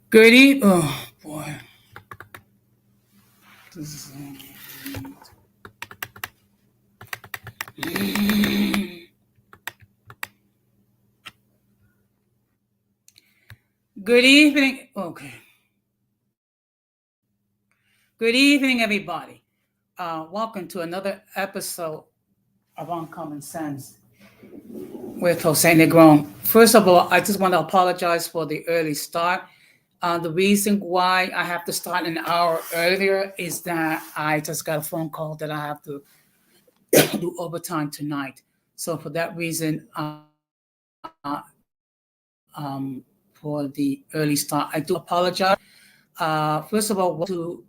Good evening. Oh boy. This Good evening. Okay. Good evening, everybody. Welcome to another episode of Uncommon Sense with Jose Negron. First of all, I just want to apologize for the early start. The reason why I have to start an hour earlier is that I just got a phone call that I have to do overtime tonight. So for that reason, for the early start, I do apologize. First of all, welcome to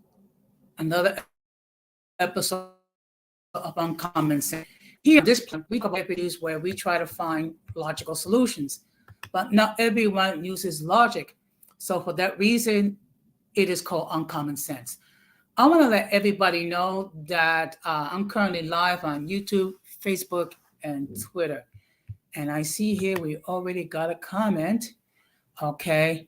another episode of Uncommon Sense. Here on this platform, we cover issues where we try to find logical solutions, but not everyone uses logic. So for that reason, it is called Uncommon Sense. I want to let everybody know that I'm currently live on YouTube, Facebook, and Twitter. And I see here we already got a comment. Okay.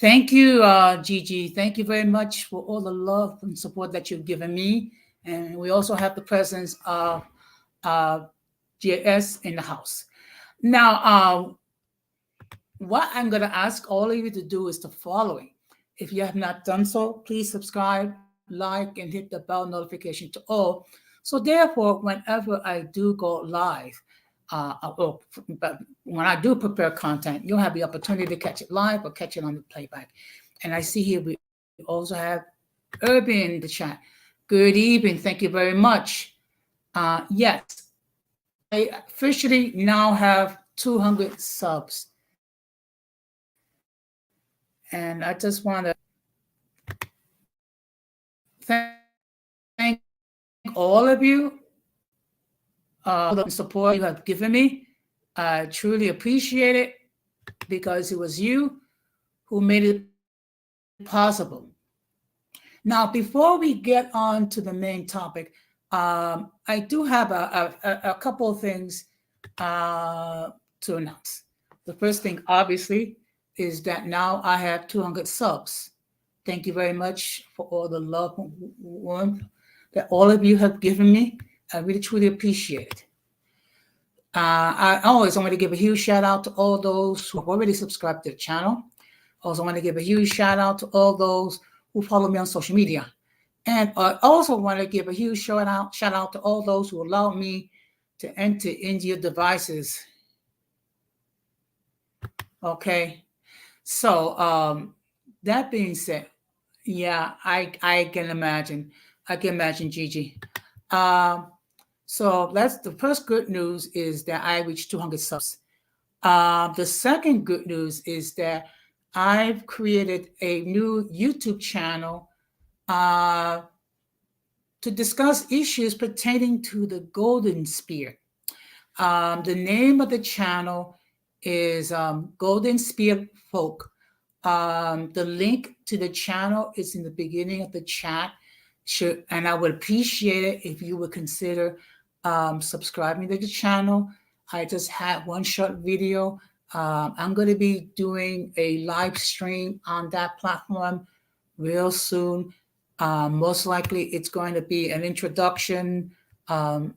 Thank you, Gigi. Thank you very much for all the love and support that you've given me. And we also have the presence of uh, GS in the house. Now, what I'm going to ask all of you to do is the following. If you have not done so, please subscribe, like, and hit the bell notification to all. So, therefore, whenever I do go live, but when I do prepare content, you'll have the opportunity to catch it live or catch it on the playback. And I see here we also have Urban in the chat. Good evening. Thank you very much. Yes, I officially now have 200 subs. And I just want to thank all of you for the support you have given me. I truly appreciate it because it was you who made it possible. Now, before we get on to the main topic, I do have a couple of things to announce. The first thing, obviously, is that now I have 200 subs. Thank you very much for all the love and warmth that all of you have given me. I really truly appreciate it. I always want to give a huge shout out to all those who have already subscribed to the channel. Also want to give a huge shout out to all those who follow me on social media. And I also want to give a huge shout out to all those who allow me to enter into your devices. Okay. So that being said, yeah, I can imagine. I can imagine, Gigi. Um, so that's the first good news is that I reached 200 subs. The second good news is that I've created a new YouTube channel uh, to discuss issues pertaining to the golden spear. The name of the channel is Golden Spear Folk. The link to the channel is in the beginning of the chat. And I would appreciate it if you would consider subscribing to the channel. I just had one short video. I'm going to be doing a live stream on that platform real soon. Most likely, it's going to be an introduction um,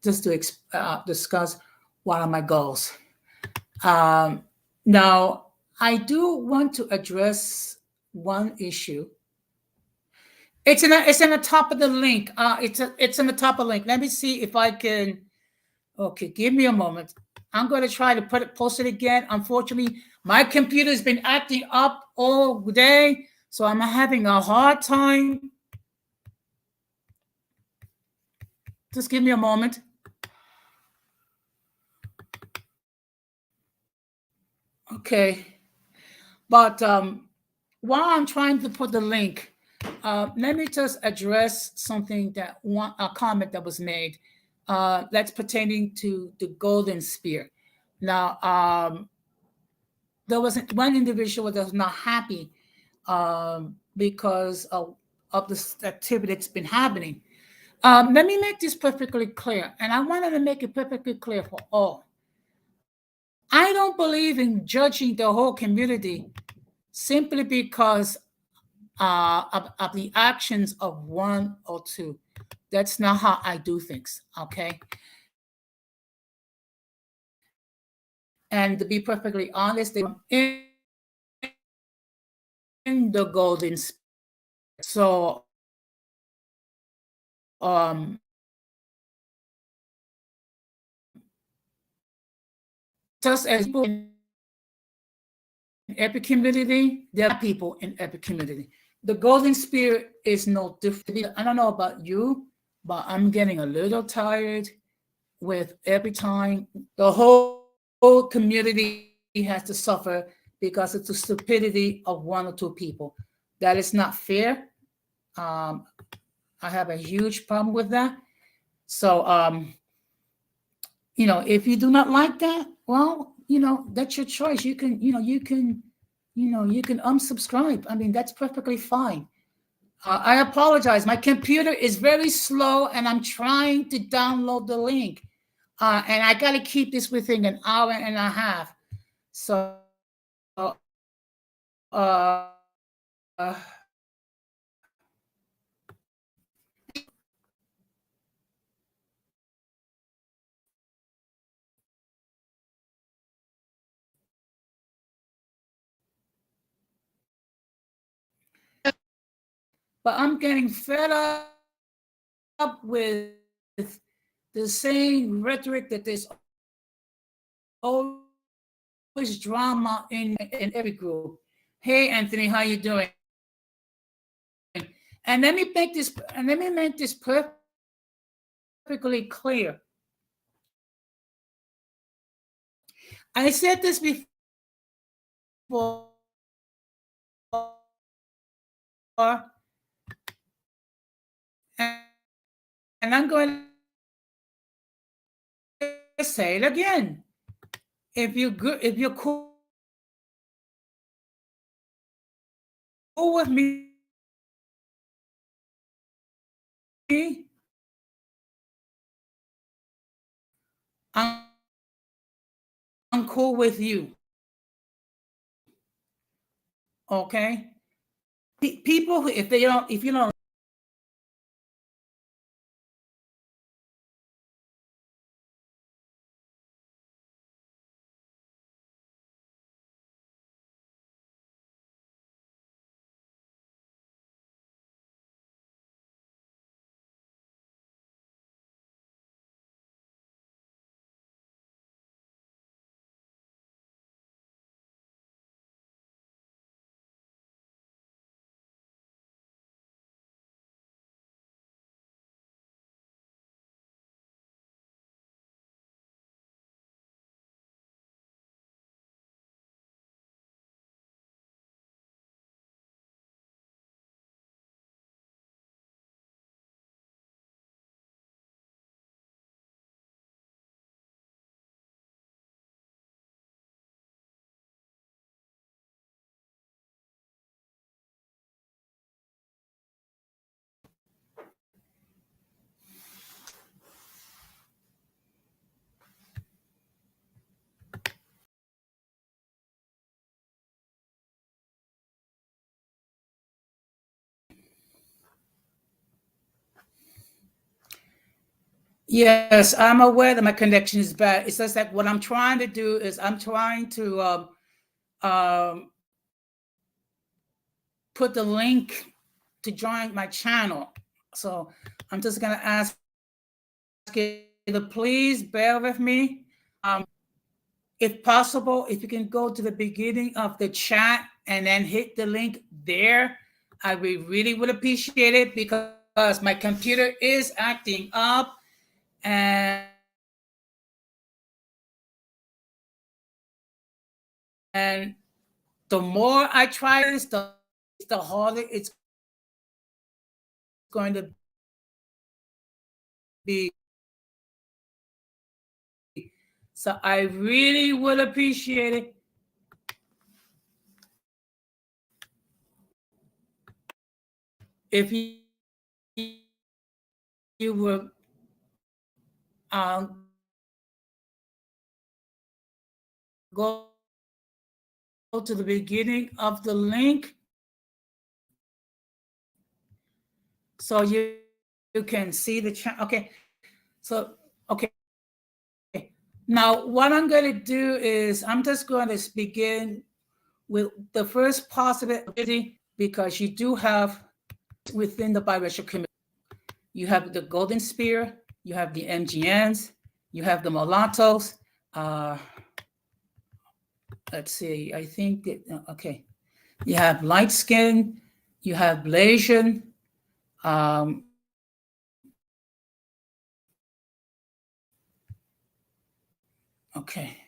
just to discuss what are my goals. Um, Now, I do want to address one issue. It's in the top of the link. It's in the top of the link. Let me see if I can. Okay, give me a moment. I'm going to try to post it again. Unfortunately, my computer's been acting up all day, so I'm having a hard time. Just give me a moment. Okay, but while I'm trying to put the link, let me just address something a comment that was made that's pertaining to the golden spear. Now, there was one individual that was not happy because of this activity that's been happening. Let me make this perfectly clear, and I wanted to make it perfectly clear for all. I don't believe in judging the whole community simply because of the actions of one or two. That's not how I do things. Okay. And to be perfectly honest, they in the golden spirit. So just as people in every community, there are people in every community. The golden spirit is no different. I don't know about you, but I'm getting a little tired with every time the whole community has to suffer because of the stupidity of one or two people. That is not fair. Um, I have a huge problem with that. So, if you do not like that, well, that's your choice. You can unsubscribe. I mean, that's perfectly fine. I apologize. My computer is very slow, and I'm trying to download the link, and I got to keep this within an hour and a half. So, but I'm getting fed up with the same rhetoric that there's always drama in every group. Hey, Anthony, how you doing? And let me make this perfectly clear. I said this before, and I'm going to say it again. If you're cool with me, I'm cool with you. Okay? People, if you don't, yes, I'm aware that my connection is bad. It's just that what I'm trying to do is I'm trying to um, put the link to join my channel. So I'm just gonna ask you to please bear with me. If possible, if you can go to the beginning of the chat and then hit the link there, really would appreciate it because my computer is acting up, and the more I try this, the harder it's going to be. So I really would appreciate it if you would go to the beginning of the chat to the beginning of the link so you can see the chat. Okay, so okay. Now, what I'm going to do is I'm just going to begin with the first possibility because you do have within the biracial community, you have the golden spear, you have the MGNs, you have the mulattoes. Uh, let's see, I think that, okay. You have light skin, you have Blasian, um, okay.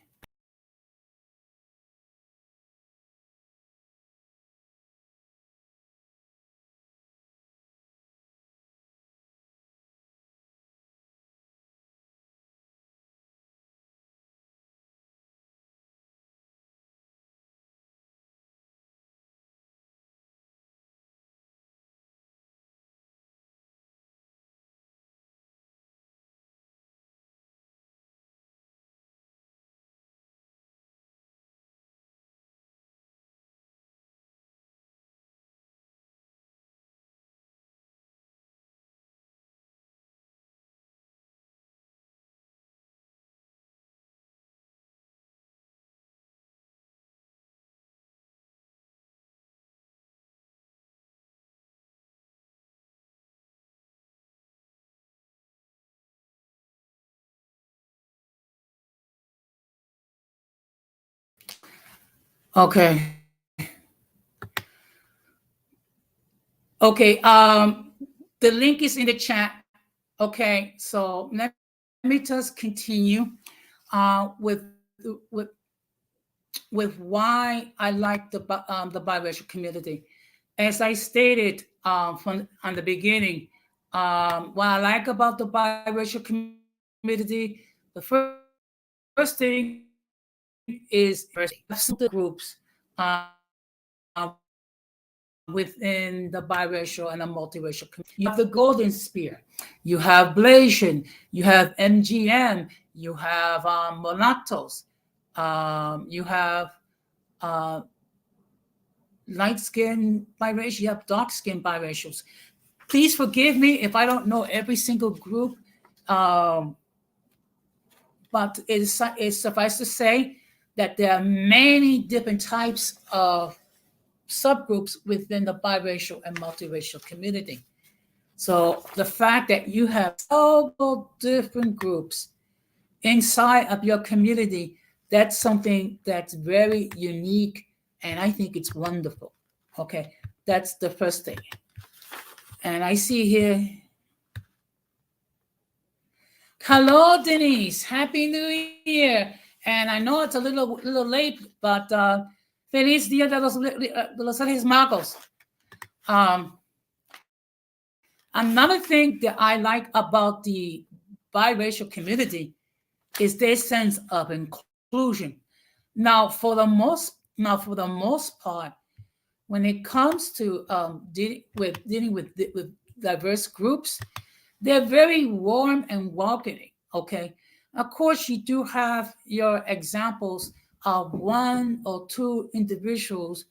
Okay. Okay. The link is in the chat. Okay. So let me just continue with with why I like the biracial community. As I stated from on the beginning, what I like about the biracial community, the first thing is diversity. You have so many groups within the biracial and the multiracial community. You have the golden spear, you have Blasian, you have MGM, you have mulattoes, you have uh, light skin biracial, you have dark skin biracials. Please forgive me if I don't know every single group, um, but it's suffice to say that there are many different types of subgroups within the biracial and multiracial community. So the fact that you have several different groups inside of your community, that's something that's very unique, and I think it's wonderful. Okay, that's the first thing. And I see here, hello Denise, Happy New Year. And I know it's a little late, but Feliz Dia de los Reyes Magos. Um, Another thing that I like about the biracial community is their sense of inclusion. Now, for the most part, when it comes to dealing with diverse groups, they're very warm and welcoming. Okay, of course, you do have your examples of one or two individuals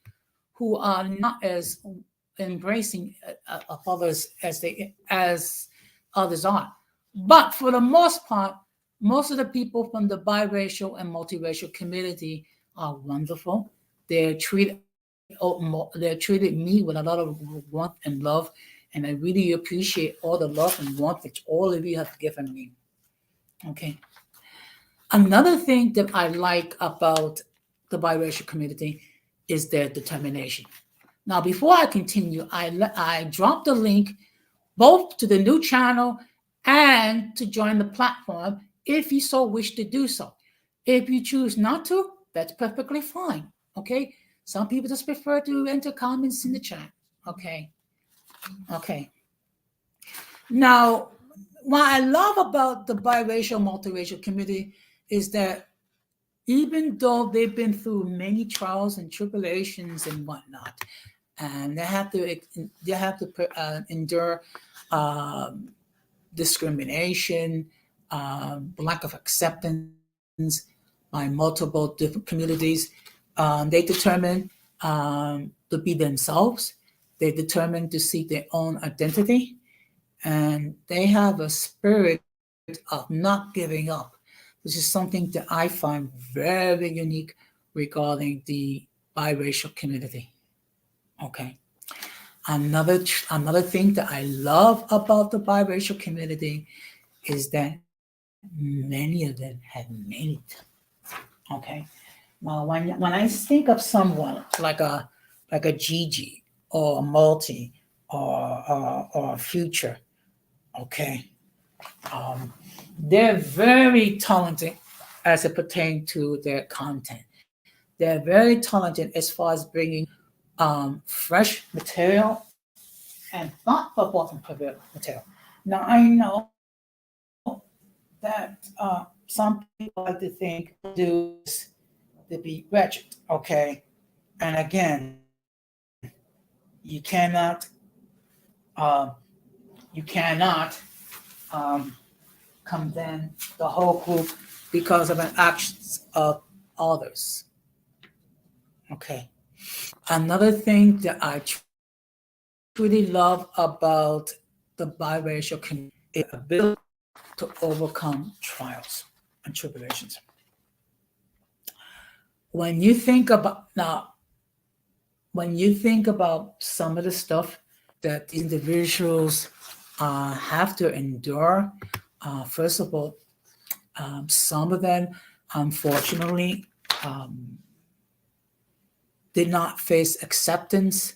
who are not as embracing of others as others are. But for the most part, most of the people from the biracial and multiracial community are wonderful. They're treated me with a lot of warmth and love, and I really appreciate all the love and warmth that all of you have given me. Okay. Another thing that I like about the biracial community is their determination. Now, before I continue, I dropped the link both to the new channel and to join the platform if you so wish to do so. If you choose not to, that's perfectly fine. Okay. Some people just prefer to enter comments in the chat. Okay. Okay. Now, what I love about the biracial, multiracial community is that even though they've been through many trials and tribulations and whatnot, and they have to endure um, discrimination, lack of acceptance by multiple different communities. They determine to be themselves. They determine to seek their own identity, and they have a spirit of not giving up. This is something that I find very unique regarding the biracial community. Okay. Another thing that I love about the biracial community is that many of them have made it. Okay. Now, when I think of someone like a Gigi or a Multi or a Future, okay, um, they're very talented as it pertains to their content. They're very talented as far as bringing fresh material and thought-provoking material. Now, I know that some people like to think do this to be wretched, okay? And again, you cannot, um, you cannot um, condemn the whole group because of an actions of others, okay? Another thing that I truly love about the biracial community is ability to overcome trials and tribulations. When you think about now, when you think about some of the stuff that these individuals have to endure, first of all, some of them, unfortunately, um, did not face acceptance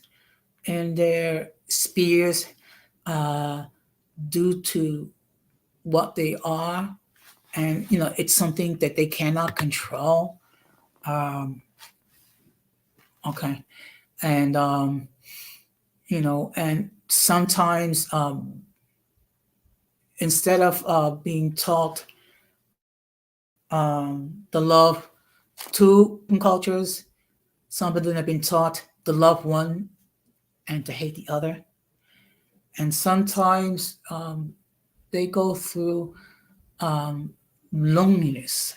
in their spheres uh, due to what they are, and it's something that they cannot control. Um, okay, and and sometimes instead of being taught the love two cultures, some of them have been taught to love one and to hate the other, and sometimes they go through um, loneliness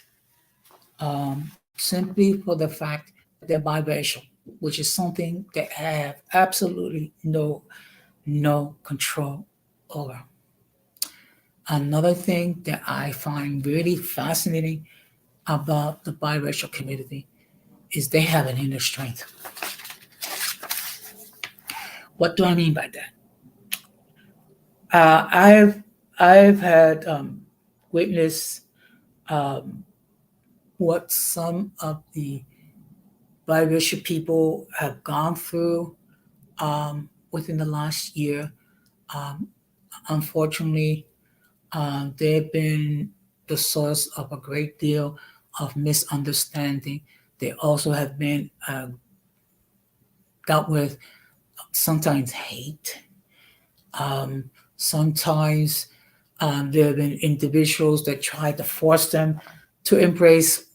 simply for the fact that they're biracial, which is something they have absolutely no control over. Another thing that I find really fascinating about the biracial community is they have an inner strength. What do I mean by that? I've had witnessed um, what some of the biracial people have gone through within the last year. Um, Unfortunately, they've been the source of a great deal of misunderstanding. They also have been dealt with sometimes hate. Sometimes there have been individuals that try to force them to embrace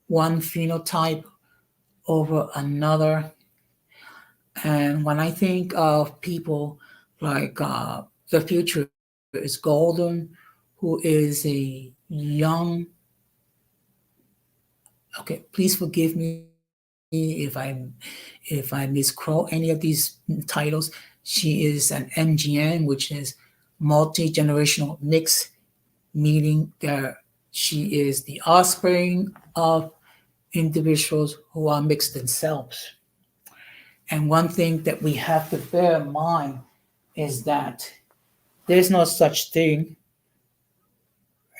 one phenotype over another. And when I think of people like the future is Golden, who is a young, okay, please forgive me if I misquote any of these titles. She is an MGN, which is multi-generational mix, meaning that she is the offspring of individuals who are mixed themselves. And one thing that we have to bear in mind is that there's no such thing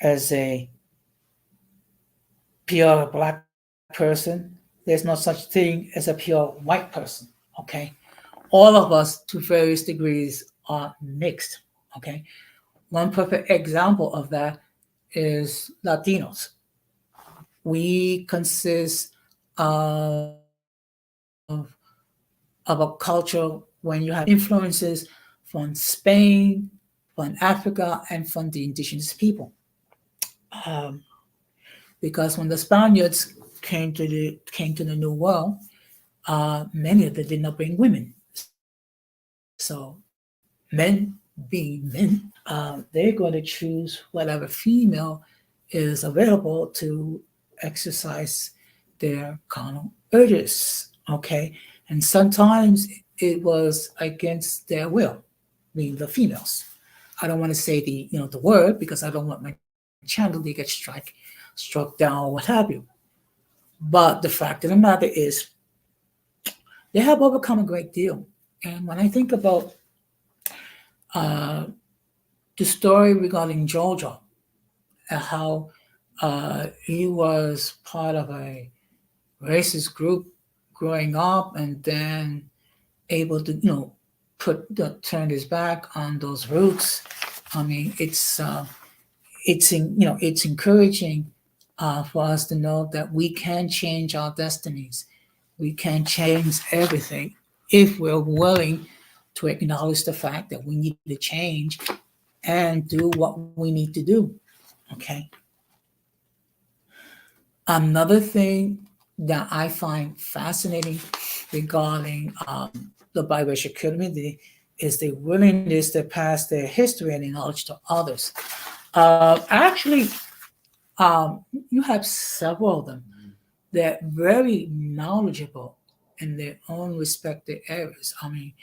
as a pure black person. There's no such thing as a pure white person. Okay. All of us, to various degrees, are mixed. Okay. One perfect example of that is Latinos. We consist of of a culture when you have influences from Spain, from Africa, and from the indigenous people. Um, because when the Spaniards came to the New World, many of them did not bring women. So men being men, they're going to choose whatever female is available to exercise their carnal urges. Okay, and sometimes it was against their will, being the females. I don't want to say the word because I don't want my channel to get struck down or what have you. But the fact of the matter is, they have overcome a great deal. And when I think about uh, the story regarding Jojo, how he was part of a racist group growing up, and then able to turn his back on those roots. I mean, it's encouraging for us to know that we can change our destinies. We can change everything if we're willing to acknowledge the fact that we need to change and do what we need to do. Okay. Another thing that I find fascinating regarding the biracial community is the willingness to pass their history and knowledge to others. Actually, you have several of them that are very knowledgeable in their own respective areas. I mean,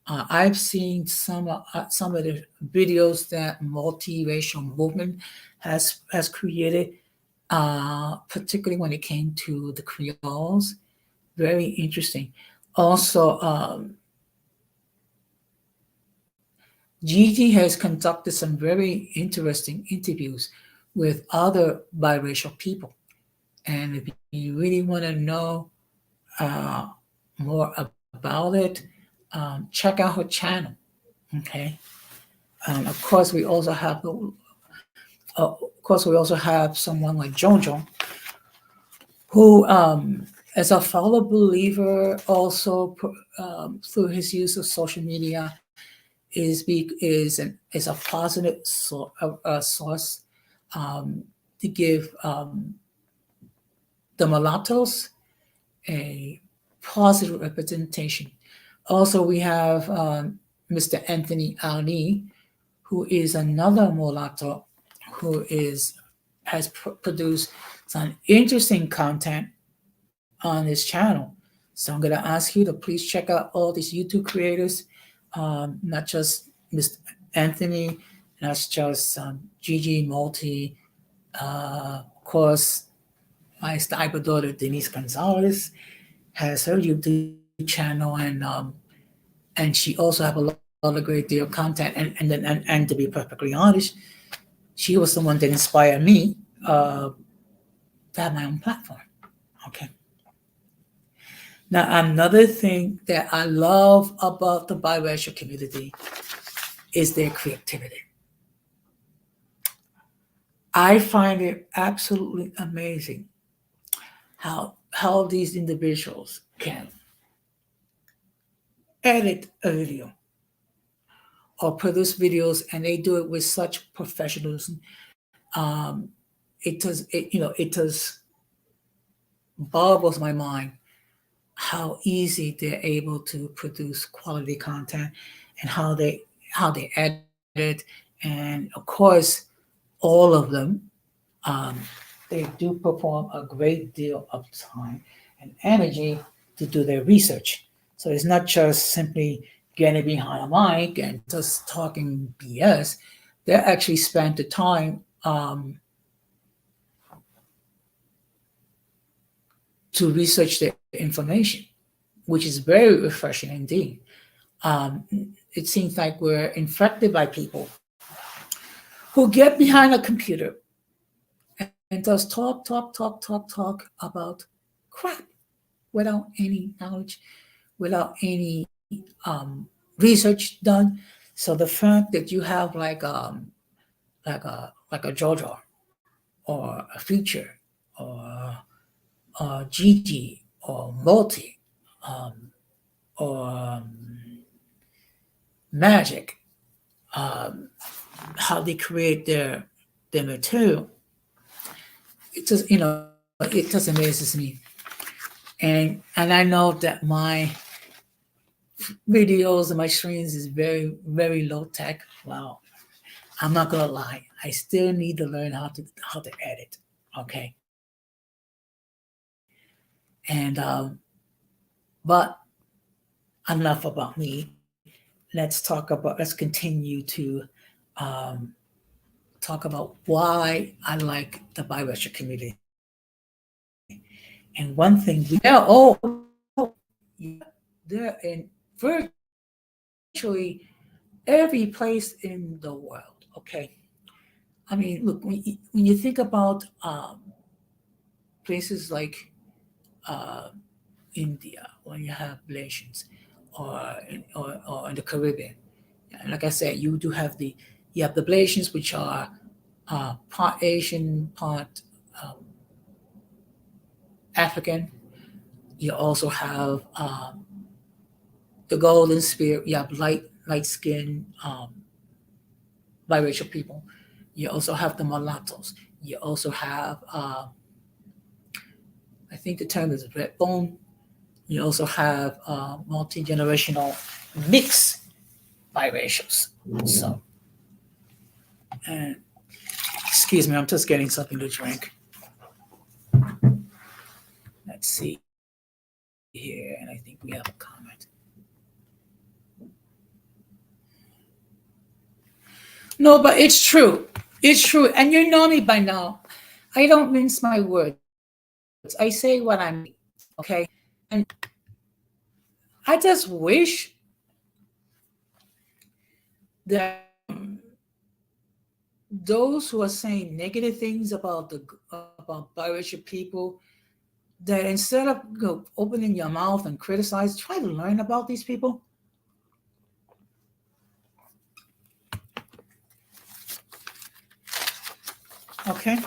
I've seen some of the videos that multiracial movement has created, particularly when it came to the Creoles. Very interesting. Also, Gigi has conducted some very interesting interviews with other biracial people. And if you really want to know uh, more about it, check out her channel. Okay. Of course, we also have someone like Jojo, who, as a fellow believer, also through his use of social media, is a positive source to give the mulattoes a positive representation. Also, we have Mr. Anthony Ali, who is another mulatto who has produced some interesting content on his channel. So I'm going to ask you to please check out all these YouTube creators, not just Mr. Anthony, not just Gigi Multi, of course, my stable daughter Denise Gonzalez has her YouTube channel, and she also have a lot of great deal of content. And to be perfectly honest, she was the one that inspired me to have my own platform. Okay. Now another thing that I love about the biracial community is their creativity. I find it absolutely amazing how these individuals can edit a video or produce videos, and they do it with such professionalism. Um, it does boggles my mind how easy they're able to produce quality content, and how they edit, and of course, all of them, um, they do perform a great deal of time and energy to do their research. So it's not just simply getting behind a mic and just talking BS. They actually spend the time to research the information, which is very refreshing indeed. Um, it seems like we're infected by people who get behind a computer and just talk about crap without any knowledge, without any research done. So the fact that you have like a JoJo or a Future or Gigi or Multi um, or Magic, um, how they create their material, it just amazes me. And I know that my videos and my screens is very low tech. Wow, I'm not gonna lie. I still need to learn how to edit. Okay, And but enough about me. Let's continue to um, talk about why I like the biracial community. And one thing they're in virtually every place in the world. Okay, I mean, look, when you think about places like uh, India, when you have relations, or in the Caribbean. And like I said, you have the Blasians, which are part Asian, part um, African. You also have the Golden Spirit. You have light skin biracial people. You also have the mulattoes. You also have I think the term is red bone. You also have multi generational mixed biracials. So, and excuse me, I'm just getting something to drink. Let's see here, and I think we have a comment. No, but it's true. It's true. And you know me by now. I don't mince my words. I say what I mean. Okay. And I just wish that those who are saying negative things about biracial people, that instead of opening your mouth and criticize, try to learn about these people. Okay.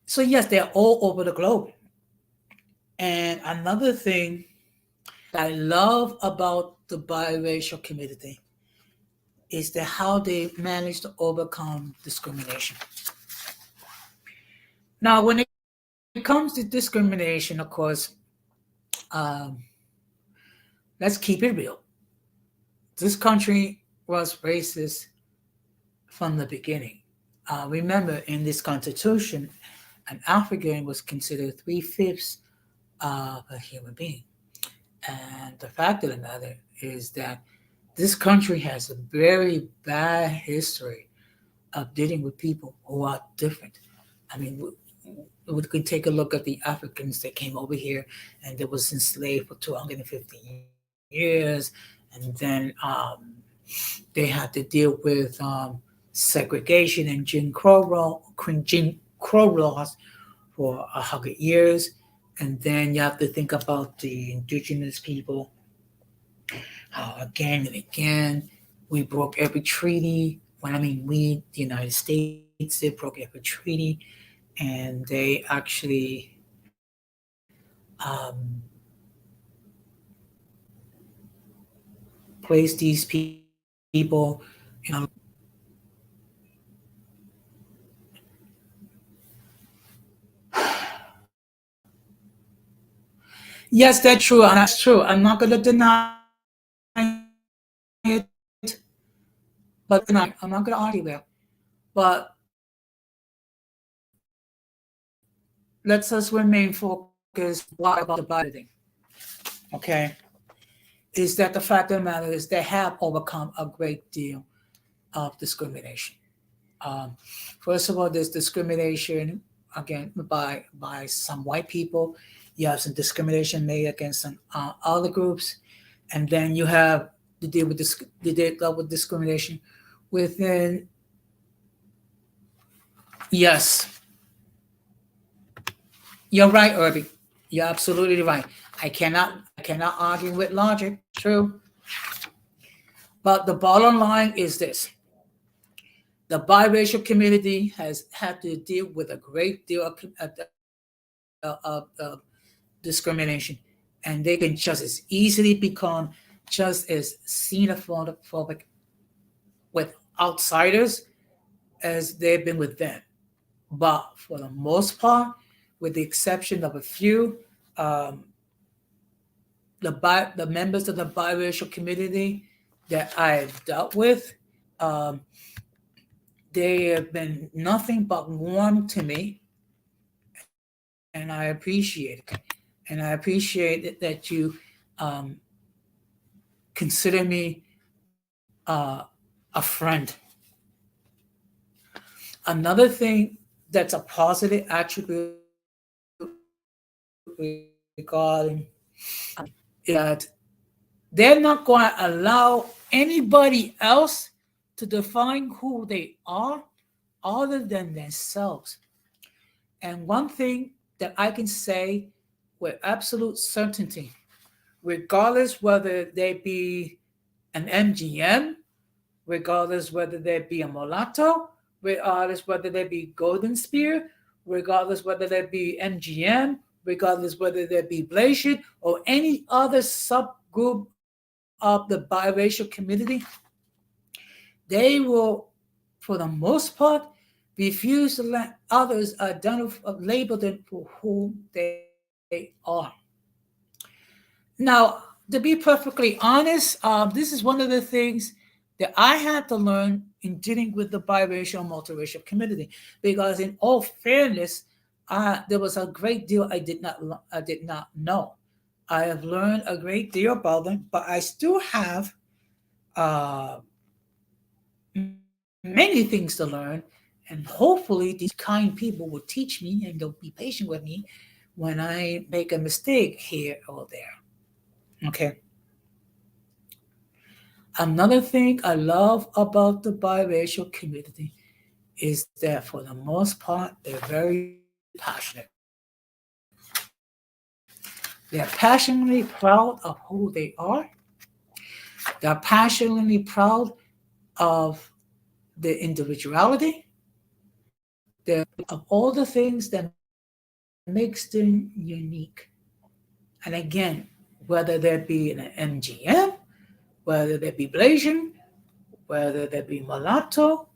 So yes, they're all over the globe. And another thing that I love about the biracial community is that how they manage to overcome discrimination. Now, when it comes to discrimination, of course, um, let's keep it real. This country was racist from the beginning. Remember, in this constitution, an African was considered three-fifths of a human being. And the fact of the matter is that this country has a very bad history of dealing with people who are different. I mean, we could take a look at the Africans that came over here and they was enslaved for 250 years, and then they had to deal with segregation and Jim Crow laws for 100 years. And then you have to think about the indigenous people, how again and again we broke every treaty. When I mean we, the United States, they broke every treaty, and they actually placed these people in a. Yes, that's true, and that's true. I'm not going to deny it, but I'm not going to argue there. But let's us remain focused. Why about the budgeting? Okay, is that the fact of the matter is they have overcome a great deal of discrimination. Um, First of all, there's discrimination again by some white people. You have some discrimination made against some other groups, and then you have to deal with discrimination within. Yes, you're right, Irby. You're absolutely right. I cannot argue with logic. True, but the bottom line is this: the biracial community has had to deal with a great deal of discrimination, and they can just as easily become just as xenophobic with outsiders as they've been with them. But for the most part, with the exception of a few, um, the members of the biracial community that I have dealt with, um, they have been nothing but warm to me, and I appreciate it. And I appreciate it that you um, consider me a friend. Another thing that's a positive attribute regarding is that they're not going to allow anybody else to define who they are other than themselves. And one thing that I can say with absolute certainty, regardless whether they be an MGM, regardless whether they be a mulatto, regardless whether they be golden spear, regardless whether they be MGM, regardless whether they be Blasian or any other subgroup of the biracial community, they will, for the most part, refuse to let others label them for who they are. Now, to be perfectly honest, this is one of the things that I had to learn in dealing with the biracial multiracial community. Because, in all fairness, there was a great deal I did not know. I have learned a great deal about them, but I still have uh, many things to learn. And hopefully, these kind people will teach me and they'll be patient with me when I make a mistake here or there. Okay. Another thing I love about the biracial community is that for the most part, they're very passionate. They're passionately proud of who they are. They're passionately proud of their individuality. They're of all the things that makes them unique. And again, whether there be an MGM, whether there be Blasian, whether there be mulatto,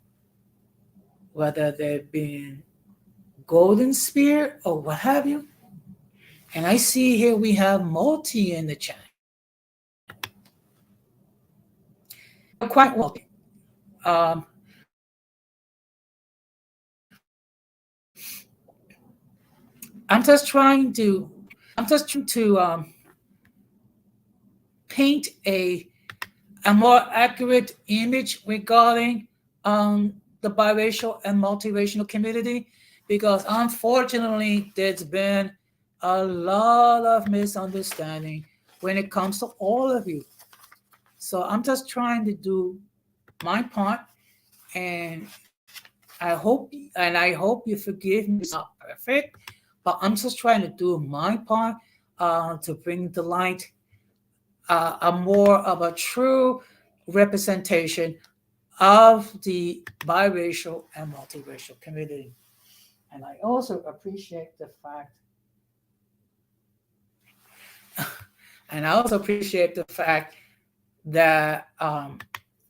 whether there be golden spear or what have you. And I see here we have multi in the chat. Quite wealthy. Um, I'm just trying to paint a more accurate image regarding the biracial and multiracial community because unfortunately there's been a lot of misunderstanding when it comes to all of you. So I'm just trying to do my part, and I hope you forgive me. It's not perfect, but I'm just trying to do my part to bring to light a more of a true representation of the biracial and multiracial community. And I also appreciate the fact, and I also appreciate the fact that I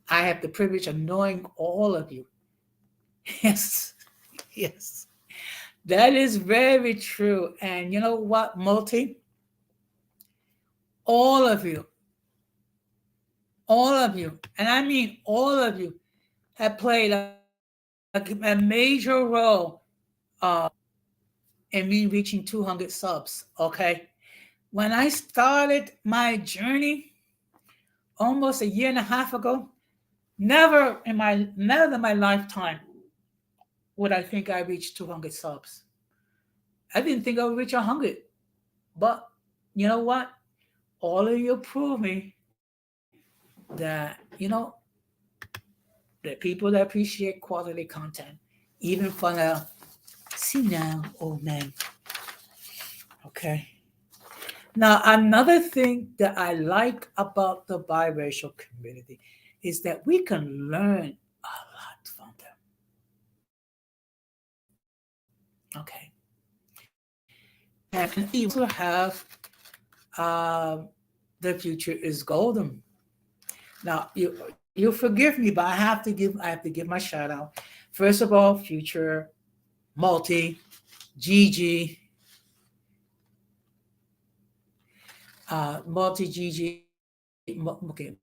have the privilege of knowing all of you. Yes, yes, that is very true. And you know what, multi, all of you, all of you, and I mean all of you, have played a major role uh, in me reaching 200 subs. Okay, when I started my journey almost a year and a half ago, never in my lifetime would I think I reached 200 subs. I didn't think I would reach 100, but you know what? All of you prove me that the people that appreciate quality content, even for the senile old men. Okay. Now, another thing that I like about the biracial community is that we can learn a lot from them. Okay. And we also have the future is golden. Now, you forgive me, but I have to give my shout out. First of all, future, multi, Gigi, multi Gigi, okay,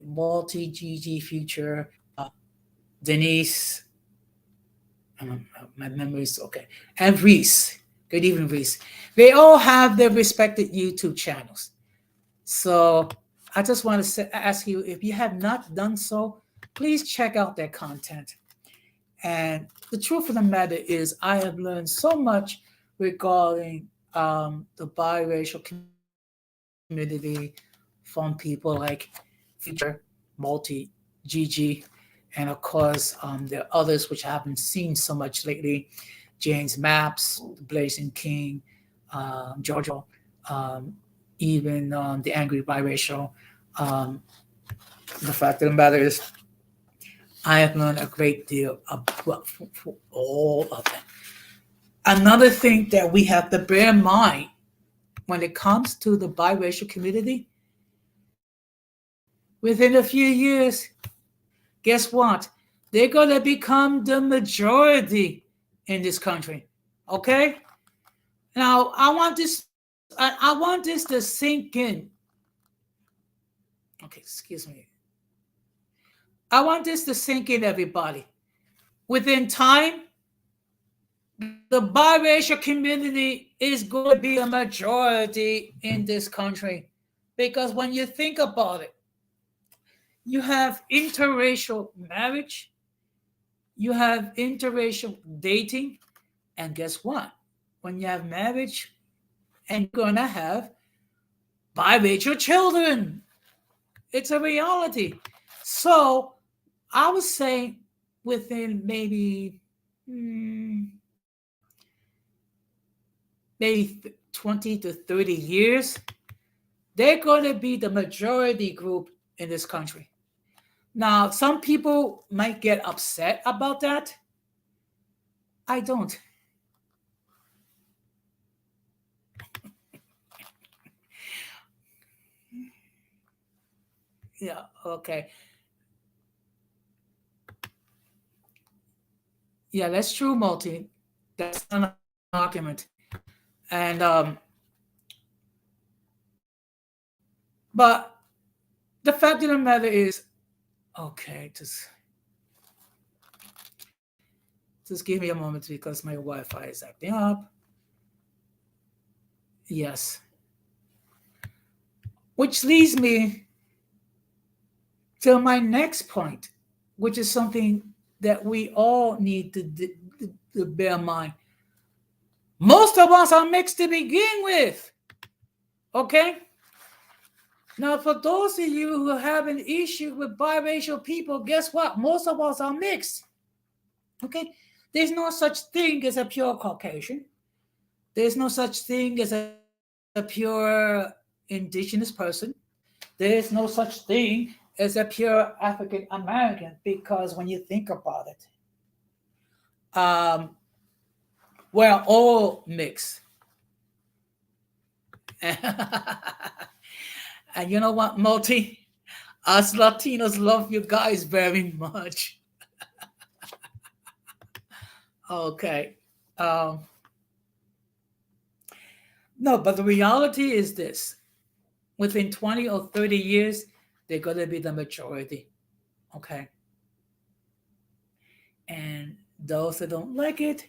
multi Gigi future, Denise, my memory is okay, and Reese. Good evening, Reese. They all have their respected YouTube channels. So I just want to ask you, if you have not done so, please check out their content. And the truth of the matter is, I have learned so much regarding the biracial community from people like Future, Multi, Gigi, and of course, there are others which I haven't seen so much lately. James Maps, the Blazing King, Giorgio, even the Angry Biracial. Um, the fact of the matter is, I have learned a great deal about all of them. Another thing that we have to bear in mind when it comes to the biracial community, within a few years, guess what? They're going to become the majority in this country. Okay? Now, I want this to sink in. Okay, excuse me. I want this to sink in, everybody. Within time, the biracial community is going to be a majority in this country. Because when you think about it, you have interracial marriage, you have interracial dating, and guess what? When you have marriage, and you're going to have biracial children. It's a reality. So I would say within maybe 20 to 30 years, they're going to be the majority group in this country. Now, some people might get upset about that. I don't. Yeah, okay. Yeah, that's true, Multi. That's an argument. And but the fact of the matter is, okay, just give me a moment because my Wi-Fi is acting up. Yes. Which leads me to my next point, which is something that we all need to bear in mind. Most of us are mixed to begin with. Okay? Now, for those of you who have an issue with biracial people, guess what? Most of us are mixed. Okay? There's no such thing as a pure Caucasian. There's no such thing as a pure indigenous person. There's no such thing as a pure African American, because when you think about it, um, we're all mixed. And you know what, Multi? Us Latinos love you guys very much. Okay. Um, no, but the reality is this: within 20 or 30 years, they're going to be the majority. Okay. And those that don't like it,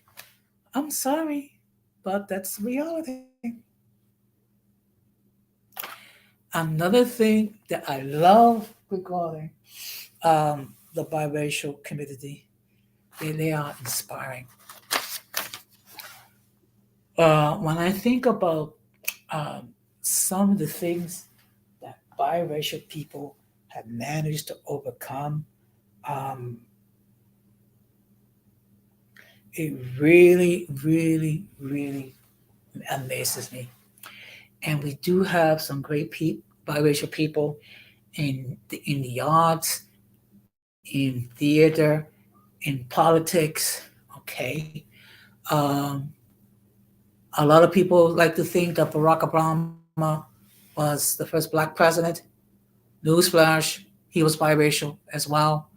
I'm sorry, but that's reality. Another thing that I love regarding the biracial community, they are inspiring. When I think about some of the things that biracial people have managed to overcome, um, it really, really, really amazes me. And we do have some great biracial people in the arts, in theater, in politics. Okay, um, a lot of people like to think that Barack Obama was the first black president. Newsflash, he was biracial as well.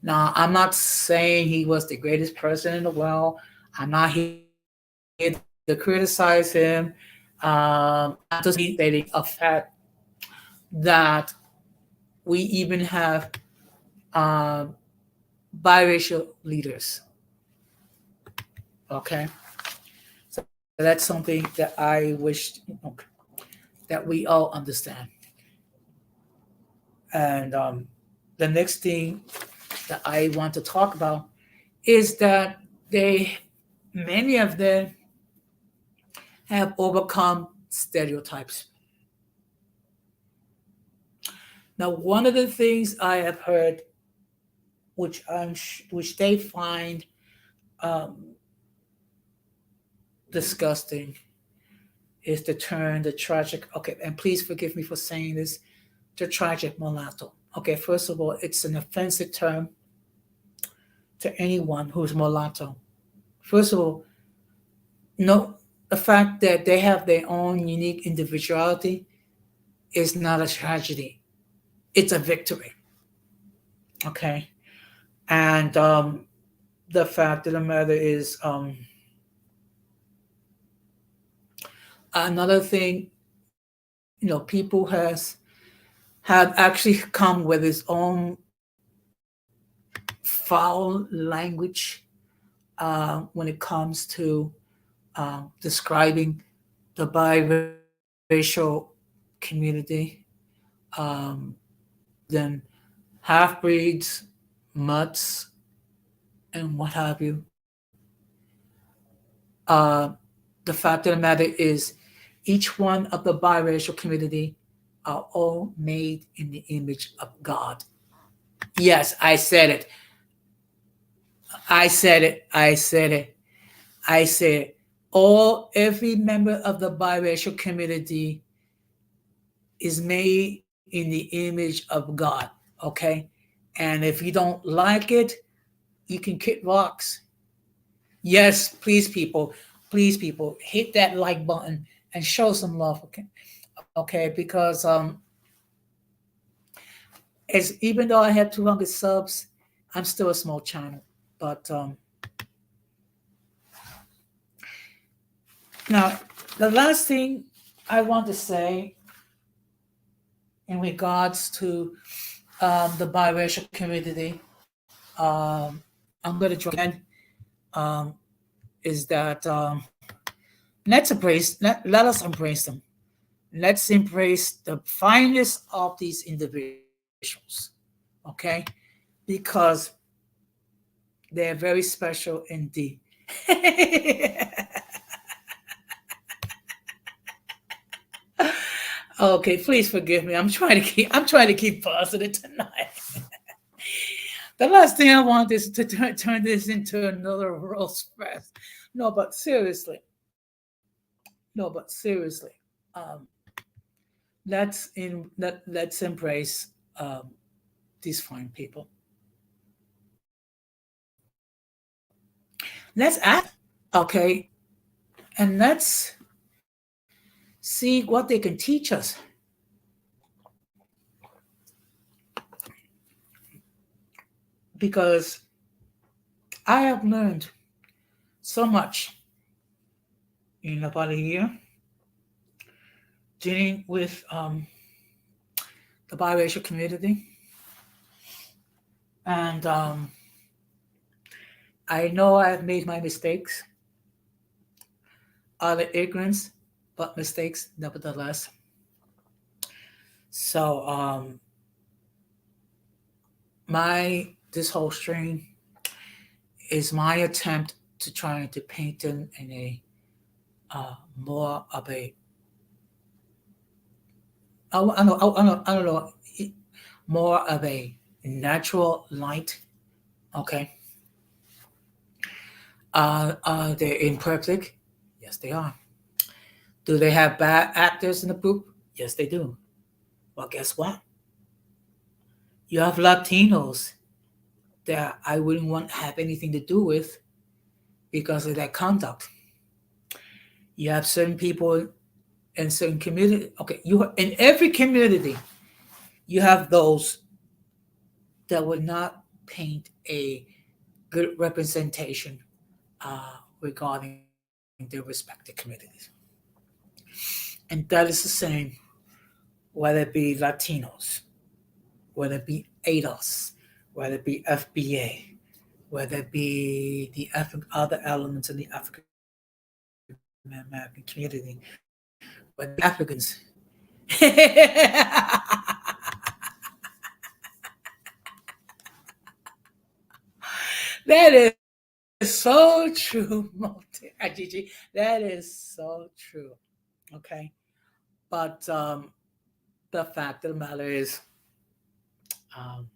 Now, I'm not saying he was the greatest person in the world. I'm not here to criticize him. I'm just stating a fact that we even have um, biracial leaders. Okay, So that's something that I wish that we all understand. And the next thing that I want to talk about is that they, many of them, have overcome stereotypes. Now, one of the things I have heard, which they find um, disgusting, is the term the tragic. Okay, and please forgive me for saying this. The tragic mulatto. Okay, first of all, it's an offensive term to anyone who's mulatto. First of all, no, the fact that they have their own unique individuality is not a tragedy. It's a victory. Okay, and the fact of the matter is, another thing, people have actually come with its own foul language when it comes to describing the biracial community, then half breeds, mutts, and what have you. Uh, the fact of the matter is, each one of the biracial community are all made in the image of God. Yes, I said it. I said it. I said it. I said every member of the biracial community is made in the image of God. Okay? And if you don't like it, you can kick rocks. Yes, please, people, hit that like button and show some love. Okay, okay, because as even though I have 200 subs, I'm still a small channel. But now, the last thing I want to say in regards to the biracial community, I'm going to try again, um, is that let us embrace them. Let's embrace the finest of these individuals, okay? Because they're very special indeed. Okay, please forgive me. I'm trying to keep positive tonight. The last thing I want is to turn this into another roast fest. No, but seriously, um, let's embrace these fine people. Let's ask, okay, and let's see what they can teach us. Because I have learned so much in about a year dealing with the biracial community, and I know I've made my mistakes out of ignorance, but mistakes nevertheless. So my this whole stream is my attempt to try to paint them in a more of a I don't know more of a natural light. Okay, are they imperfect? Yes, they are. Do they have bad actors in the group? Yes, they do. Well, guess what? You have Latinos that I wouldn't want to have anything to do with because of their conduct. You have certain people in certain community. Okay, you in every community you have those that would not paint a good representation regarding their respective communities, and that is the same whether it be Latinos, whether it be ADOS, whether it be FBA, whether it be the other elements in the African American community. American community were the Africans. That is so true, Gigi. That is so true. Okay, but the fact of the matter is, um,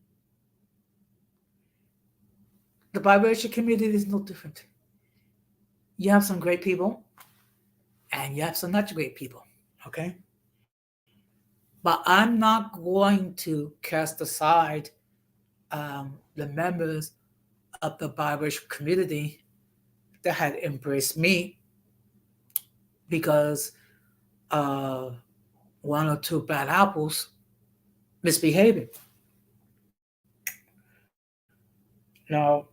the biracial community is no different. You have some great people, and you have some not great people. Okay, but I'm not going to cast aside the members of the biracial community that had embraced me because uh, one or two bad apples misbehaving. Now,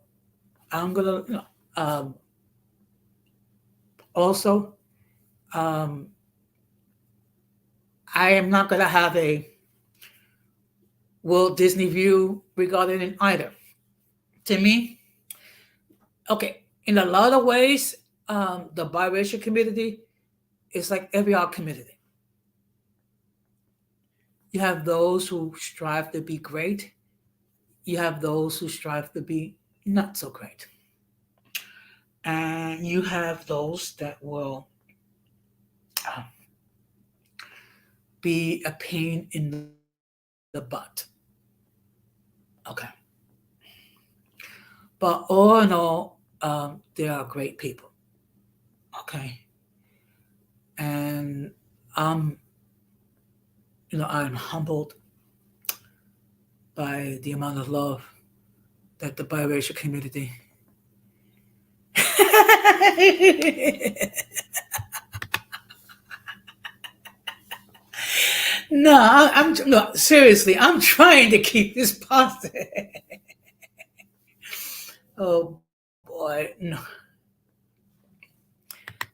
I'm gonna um, also I am not gonna have a Walt Disney view regarding it either. To me, okay, in a lot of ways, the biracial community is like every other community. You have those who strive to be great. You have those who strive to be not so great. And you have those that will uh, be a pain in the butt. Okay. But all in all, they are great people. Okay. And I'm, I'm humbled by the amount of love that the biracial community. No, I'm no seriously. I'm trying to keep this positive. Oh boy, no,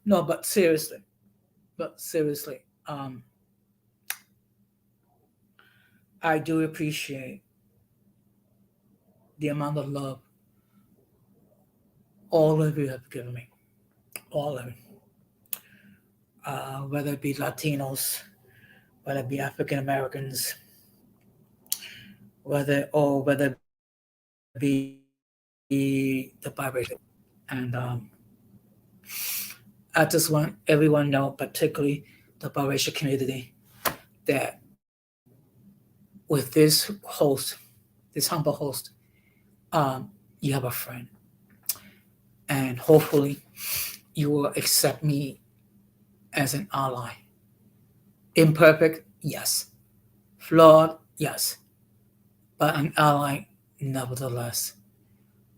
no, but seriously, I do appreciate the amount of love all of you have given me, all of it, whether it be Latinos, whether it be African Americans, whether it be the biracial, and I just want everyone to know, particularly the biracial community, that with this host, this humble host, you have a friend, and hopefully you will accept me as an ally. Imperfect, yes. Flawed, yes. But an ally, nevertheless.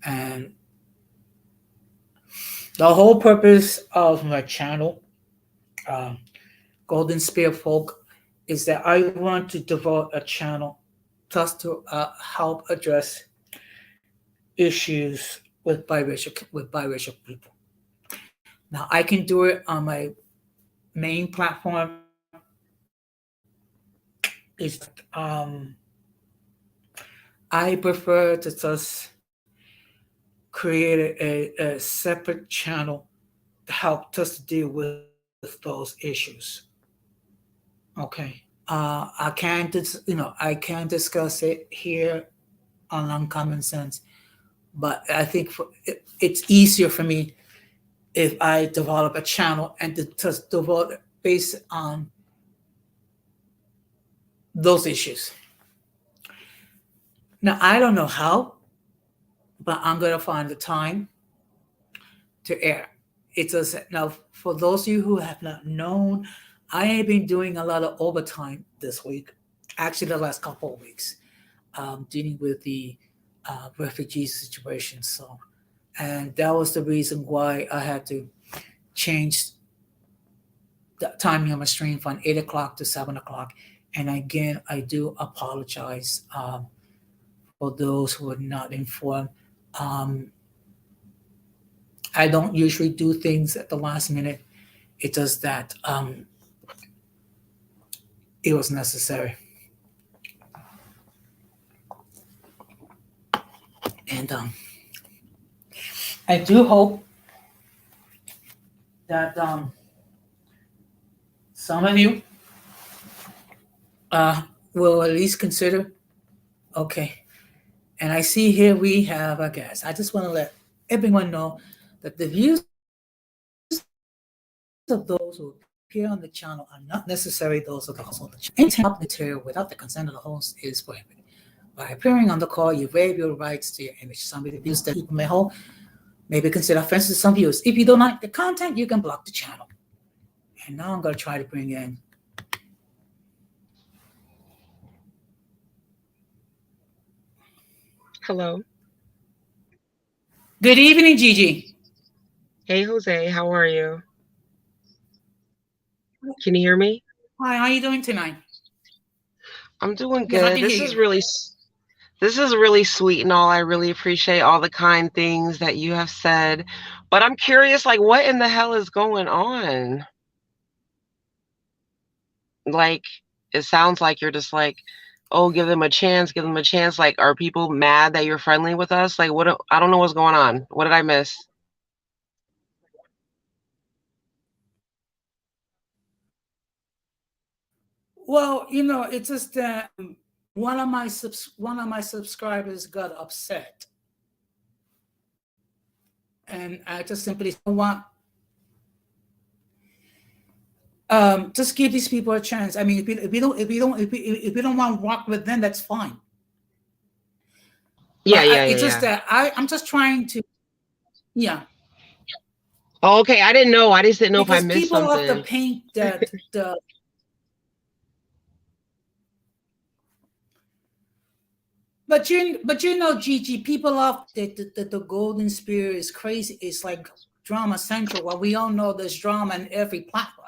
And the whole purpose of my channel, um, Golden Spear Folk, is that I want to devote a channel just to help address issues with biracial people. Now I can do it on my main platform. Is I prefer to just create a separate channel to help just deal with those issues. Okay. I can't, I can't discuss it here on Uncommon Sense, but I think it's easier for me if I develop a channel and to just devote it based on those issues. Now, I don't know how, but I'm going to find the time to air. It's just now for those of you who have not known, I have been doing a lot of overtime this week, actually the last couple of weeks, dealing with the refugee situation. So, and that was the reason why I had to change the timing of my stream from 8 o'clock to 7 o'clock. And again, I do apologize for those who are not informed. Um, I don't usually do things at the last minute. It's just that it was necessary. And I do hope that some of you will at least consider. Okay, and I see here we have a guest. I just want to let everyone know that the views of those who appear on the channel are not necessarily those of the host. Any intent material without the consent of the host is prohibited. By appearing on the call, you waive your rights to your image. Some of the views that people may hold may be considered offensive to some viewers. If you don't like the content, you can block the channel. And now I'm going to try to bring in. Hello. Good evening, Gigi. Hey, Jose. How are you? Can you hear me? Hi, how are you doing tonight? I'm doing Yes, I good. can hear you. This is really sweet and all. I really appreciate all the kind things that you have said. But I'm curious, like, what in the hell is going on? Like, it sounds like you're just like, oh, give them a chance, give them a chance. Like, are people mad that you're friendly with us? Like, what? I don't know what's going on. What did I miss? Well, it's just that one of my subscribers got upset, and I just simply want just give these people a chance. I mean, if you don't want to rock with them, that's fine. Yeah, But yeah, yeah, it's just yeah. that I'm just trying to, yeah, Oh, okay. I didn't know. I just didn't know if I because missed people love to something. paint the. But Gigi, people love the Golden Spear is crazy. It's like drama central. Well, we all know there's drama in every platform.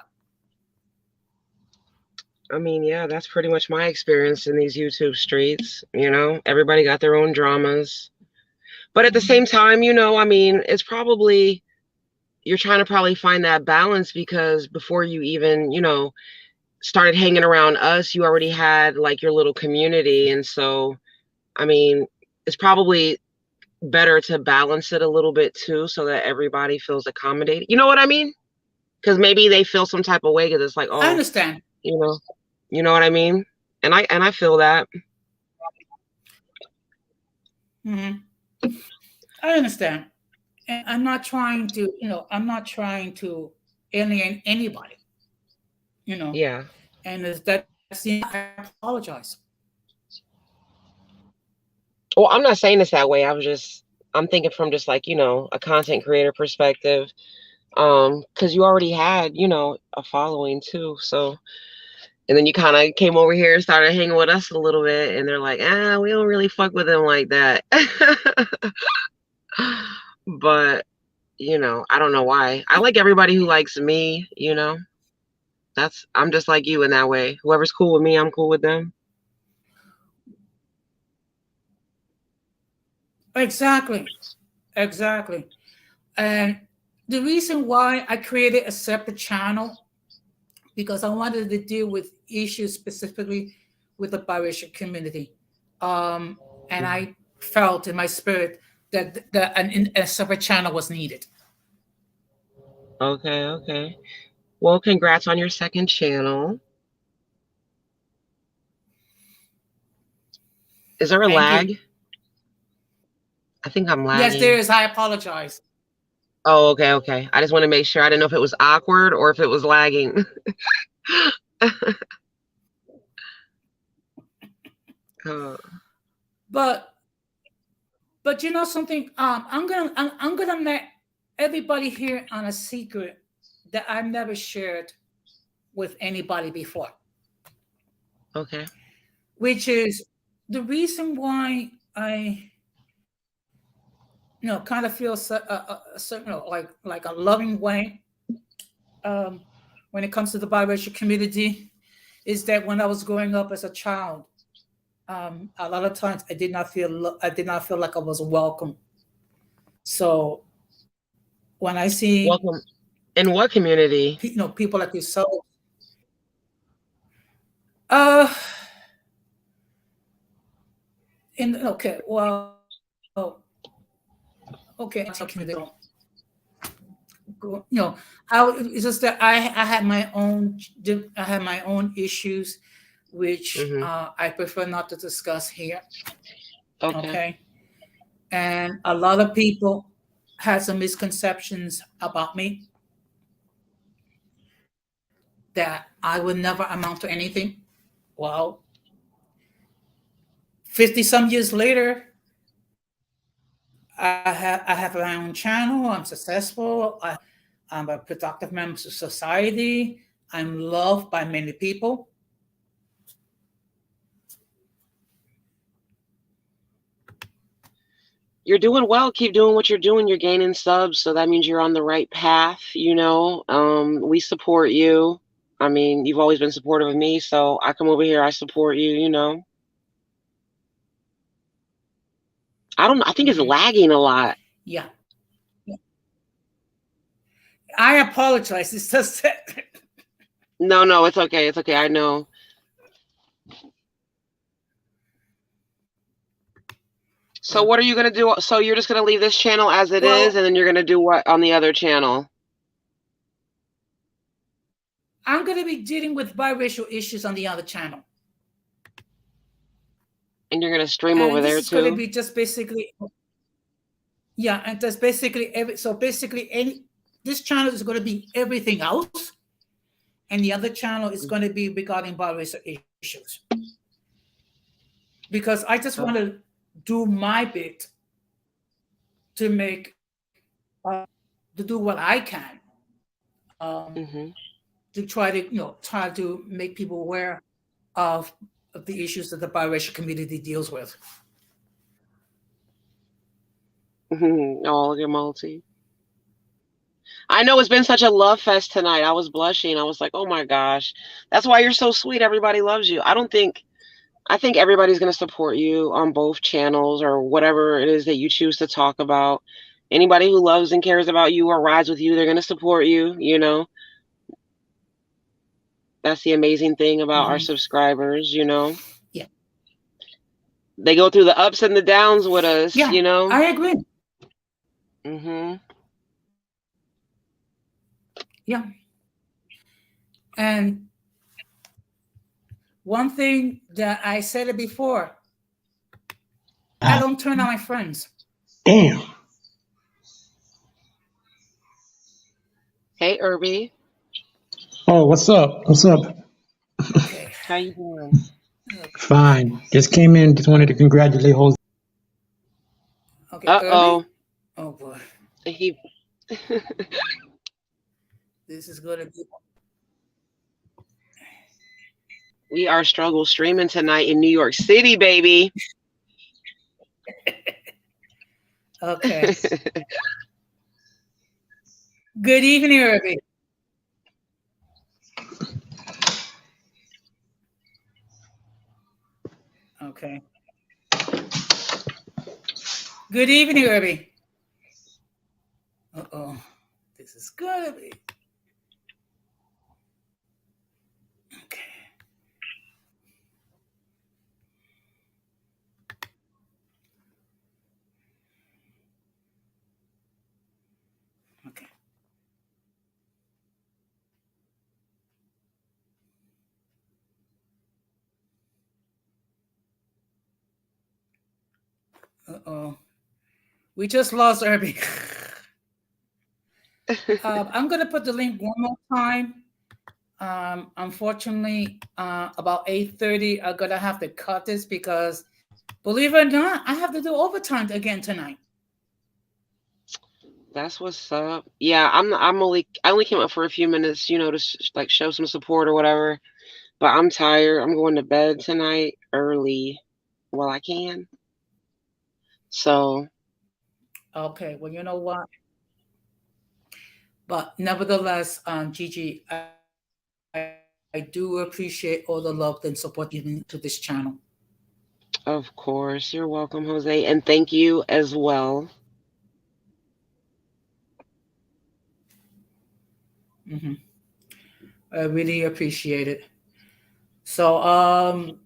I mean, yeah, that's pretty much my experience in these YouTube streets. Everybody got their own dramas. But at the Mhm. same time, I mean, it's probably, you're trying to probably find that balance because before you even, started hanging around us, you already had like your little community. And so, I mean, it's probably better to balance it a little bit too so that everybody feels accommodated. You know what I mean? Because maybe they feel some type of way because it's like, I oh, understand. you know, you know what I mean? And I feel that. Hmm. I understand, and I'm not trying to alienate anybody. You know, Yeah. and if that's the I apologize. Well, I'm not saying this that way. I'm thinking from just like, a content creator perspective. Because you already had, a following too. So, and then you kind of came over here and started hanging with us a little bit, and they're like, we don't really fuck with them like that. But, I don't know why. I like everybody who likes me. I'm just like you in that way. Whoever's cool with me, I'm cool with them. Exactly, exactly. And the reason why I created a separate channel because I wanted to deal with issues specifically with the biracial community. And I felt in my spirit that a separate channel was needed. Okay, okay. Well, congrats on your second channel. Is there a Thank you. lag? I think I'm Yes, there lagging. is. I apologize. Oh, okay, okay. I just want to make sure. I didn't know if it was awkward or if it was lagging. uh, But you know something? I'm gonna let everybody here on a secret that I've never shared with anybody before, okay. which is the reason why I kind of feel a certain like a loving way um, when it comes to the biracial community is that when I was growing up as a child, a lot of times I did not feel like I was welcome. So when I see Welcome. In what community? people like yourself, uh, in okay, well, okay, community. you know, it's just that I had my own I had my own issues, which Mhm. I prefer not to discuss here. Okay. Okay, and a lot of people had some misconceptions about me that I would never amount to anything. Well, 50 some years later, I have my own channel. I'm successful. I'm a productive member of society. I'm loved by many people. You're doing well. Keep doing what you're doing. You're gaining subs, so that means you're on the right path. We support you. I mean, you've always been supportive of me, so I come over here, I support you. I don't. I think it's Hmm. lagging a lot. Yeah. I apologize. It's just that. No, no, it's okay. It's okay. I know. So what are you gonna do? So you're just gonna leave this channel as it is, Well, and then you're gonna do what on the other channel? I'm going to be dealing with biracial issues on the other channel. And you're gonna stream over And there this is going to too? be just basically, yeah, and that's basically so basically this channel is going to be everything else, and the other channel is going to be regarding biracial issues. Because I just want Oh. to do my bit to make, to do what I can, Mhm. to try to, try to make people aware of, the issues that the biracial community deals with. Oh, look at Multi. I know it's been such a love fest tonight. I was blushing. I was like, oh my gosh. That's why you're so sweet. Everybody loves you. I think everybody's going to support you on both channels or whatever it is that you choose to talk about. Anybody who loves and cares about you or rides with you, they're going to support you. That's the amazing thing about our Hmm. subscribers. Yeah, They go through the ups and the downs with us, yeah, you know? I agree. Mhm. Yeah, and one thing that I said it before, I Ah, don't turn on my friends. damn. Hey, Irby. Oh, what's up? What's up? Okay, How you doing? okay, Fine. Just came in. Just wanted to congratulate Jose. okay, Uh-oh. Irby. Oh boy, He this is gonna be We are struggle streaming tonight in New York City, baby. okay. Good evening, Irby. Okay. Good evening, Irby. Uh oh, this is gonna be okay. Okay. Uh oh, we just lost Irby. I'm gonna put the link one more time. Unfortunately, about 8:30, I'm gonna have to cut this because, believe it or not, I have to do overtime again tonight. That's what's up. Yeah, I only came up for a few minutes, to like show some support or whatever. But I'm tired. I'm going to bed tonight early while I can. So, Okay, well, you know what? But nevertheless, Gigi, I do appreciate all the love and support you've given to this channel. of course, you're welcome, Jose, and thank you as well. Hmm. I really appreciate it. So,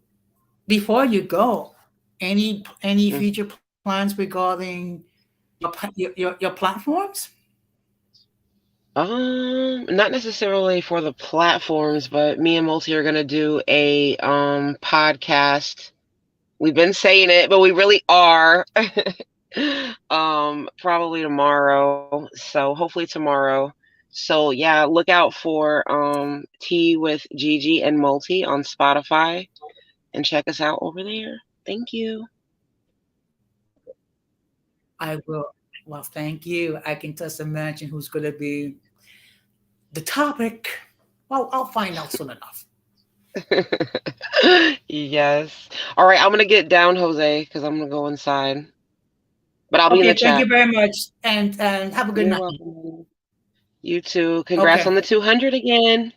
before you go, any Mm. future plans regarding your platforms? Not necessarily for the platforms, but me and Multi are gonna do a podcast. We've been saying it, but we really are. Probably tomorrow. So hopefully tomorrow. So yeah, look out for Tea with Gigi and Multi on Spotify and check us out over there. Thank you. I will. Well, thank you. I can just imagine who's going to be the topic. Well, I'll find out soon enough. Yes. All right, I'm gonna get down, Jose, because I'm gonna go inside. But I'll be in the Okay, thank chat. you very much, and have a good You're night. welcome. You too. Congrats on Okay, the 200 again.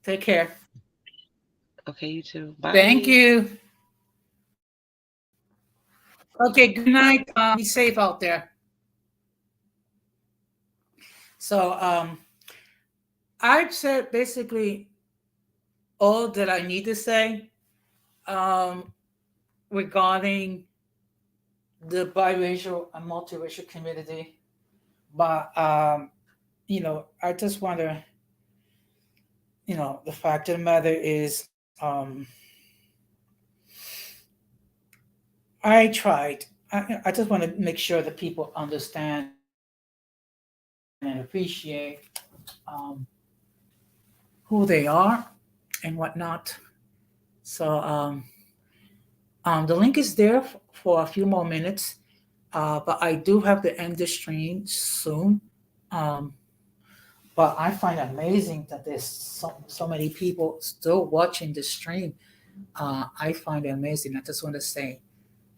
take care. Okay, you too. Thank Bye. you. Okay, good night. Be safe out there. So, I've said basically all that I need to say um, regarding the biracial and multiracial community. But I just want to, the fact of the matter is, I tried. I just want to make sure that people understand and appreciate um, who they are and whatnot. So the link is there for a few more minutes, but I do have to end the stream soon. Um, but I find it amazing that there's so many people still watching the stream. I find it amazing. I just want to say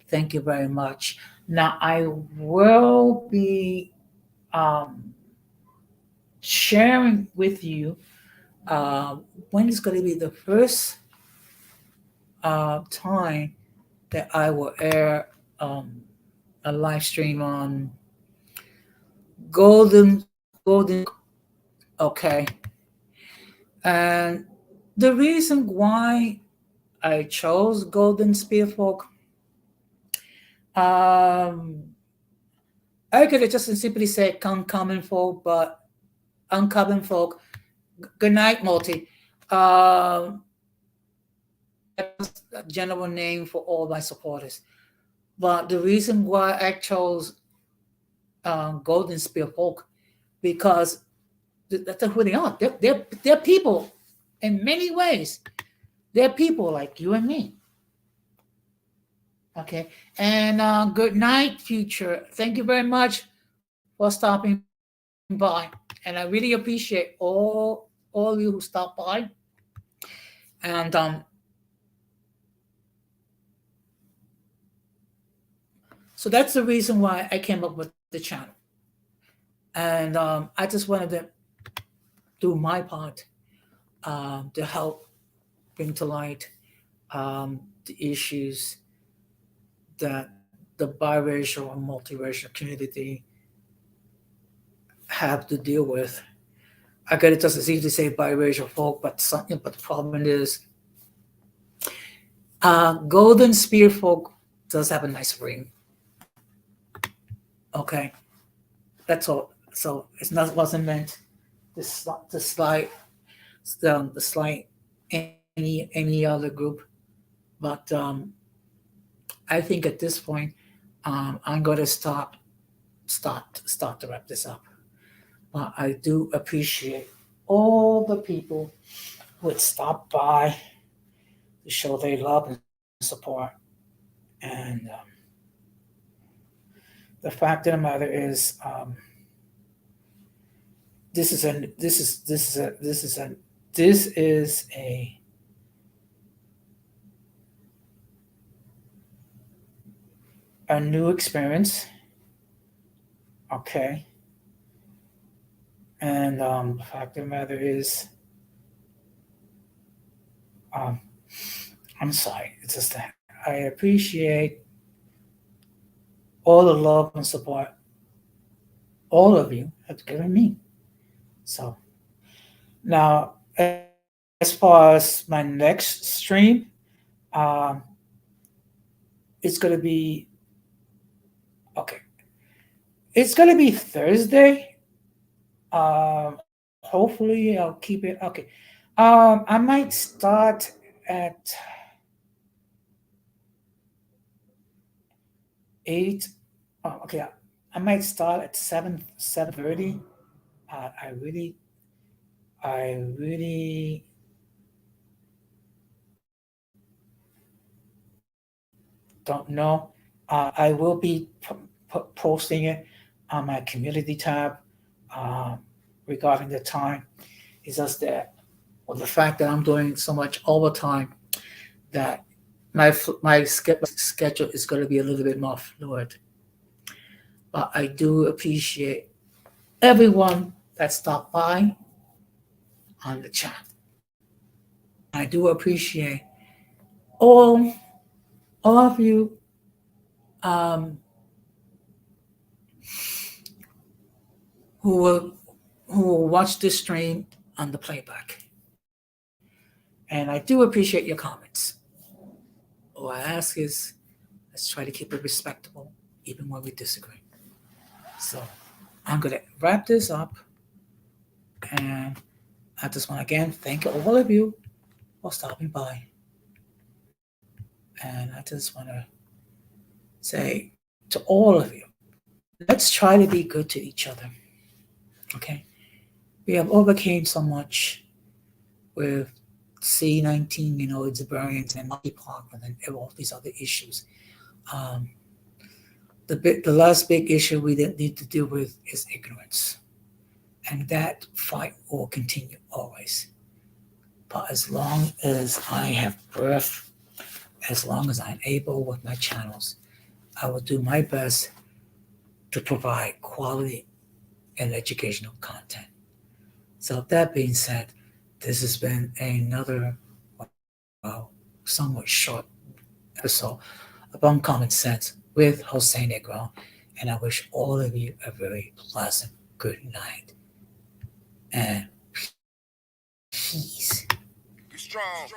thank you very much. Now I will be um, sharing with you when is going to be the first time that I will air a live stream on Golden. Okay, and the reason why I chose Golden Spearfolk, um, I could have just simply said uncommon folk, but uncommon folk. Good night, Multi. That's a general name for all my supporters. But the reason why I chose Golden Spear Folk because that's who they are. They're people in many ways. They're people like you and me. Okay. And good night, future. Thank you very much for stopping by. And I really appreciate all of you who stopped by. And so that's the reason why I came up with the channel. And I just wanted to do my part to help bring to light the issues that the biracial and multiracial community have to deal with. I get it just as easy to say biracial folk, but something. But the problem is, golden spear folk does have a nice ring. Okay, that's all. So it's not wasn't meant to slight the slight any other group, but I think at this point I'm going to start to wrap this up. But I do appreciate all the people who would stop by to show their love and support. And the fact of the matter is, this is a new experience. Okay, and the fact of the matter is, um, I'm sorry. It's just that I appreciate all the love and support all of you have given me. So now, as far as my next stream, um, it's gonna be okay. It's gonna be Thursday, Hopefully, I'll keep it. Okay. I might start at 8. Oh, okay. I might start at 7:30. Uh, I really, I really don't know. I will be posting it on my community tab um, regarding the time. It's just that, well, the fact that I'm doing so much overtime that my schedule is going to be a little bit more fluid. But I do appreciate everyone that stopped by on the chat. I do appreciate all all of you um, who will who will watch this stream on the playback. And I do appreciate your comments. All I ask is let's try to keep it respectable, even when we disagree. So I'm gonna wrap this up, and I just want to again thank all of you for stopping by. And I just want to say to all of you, let's try to be good to each other. Okay, we have overcame so much with C19, its variants and monkeypox and all these other issues. Um, the last big issue we need to deal with is ignorance, and that fight will continue always. But as long as I have breath, as long as I'm able with my channels, I will do my best to provide quality and educational content. So that being said, this has been another somewhat short episode of Uncommon Sense with Jose Negro, and I wish all of you a very pleasant good night and peace. Strong.